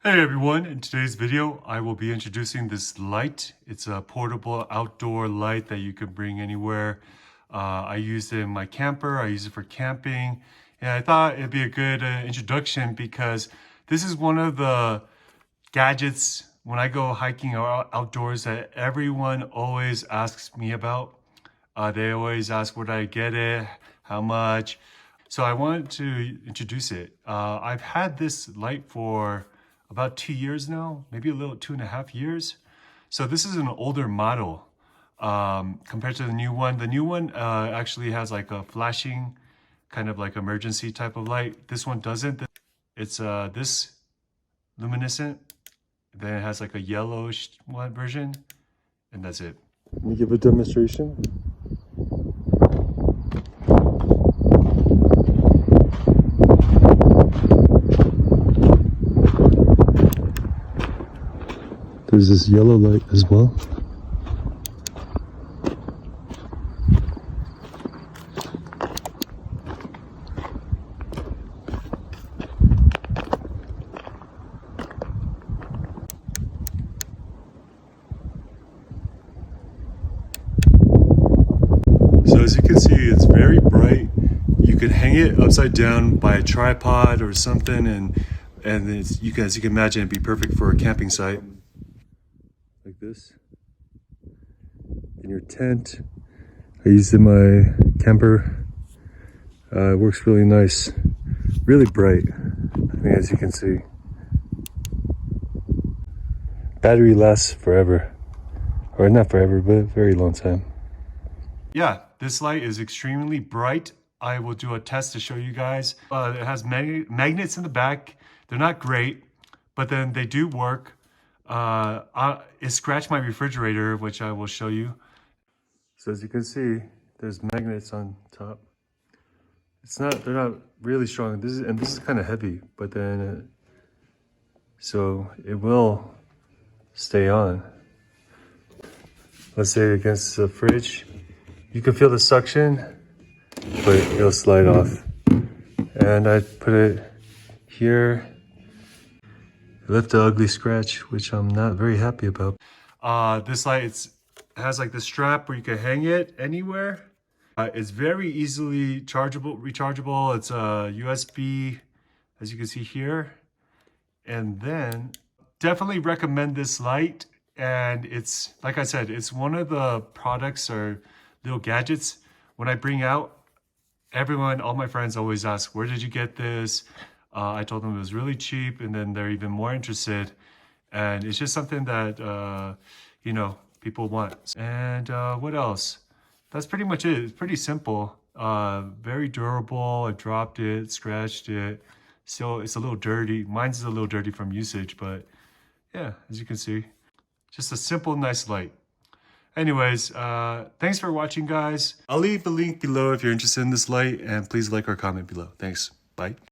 Hey everyone, in today's video I will be introducing this light. It's a portable outdoor light that you can bring anywhere. I use it in my camper, I use it for camping, and I thought it'd be a good introduction because this is one of the gadgets when I go hiking or outdoors that everyone always asks me about. They always ask where do I get it, how much. So I wanted to introduce it. I've had this light for about 2 years now, maybe a little 2.5 years. So this is an older model compared to the new one. The new one actually has like a flashing kind of like emergency type of light. This one doesn't. It's this luminescent. Then it has like a yellowish one version, and that's it. Let me give a demonstration. There's this yellow light as well. So as you can see, it's very bright. You can hang it upside down by a tripod or something, and as you can imagine, it'd be perfect for a camping site. Like this in your tent. I use it in my camper. It works really nice, really bright. I mean, as you can see, battery lasts forever, or not forever, but a very long time. Yeah, this light is extremely bright. I will do a test to show you guys. It has magnets in the back. They're not great, but then they do work. It scratched my refrigerator, which I will show you. So as you can see, there's magnets on top. They're not really strong. This is kind of heavy, but then, so it will stay on. Let's say against the fridge, you can feel the suction, but it'll slide off. And I put it here. Left the ugly scratch, which I'm not very happy about. This light has like the strap where you can hang it anywhere. It's very easily rechargeable. It's a USB, as you can see here. And then definitely recommend this light. And it's, like I said, it's one of the products or little gadgets when I bring out, all my friends always ask, where did you get this? I told them it was really cheap, and then they're even more interested. And it's just something that, people want. And what else? That's pretty much it. It's pretty simple. Very durable. I dropped it, scratched it. Still, it's a little dirty. Mine's a little dirty from usage, but yeah, as you can see, just a simple, nice light. Anyways, thanks for watching, guys. I'll leave the link below if you're interested in this light, and please like or comment below. Thanks. Bye.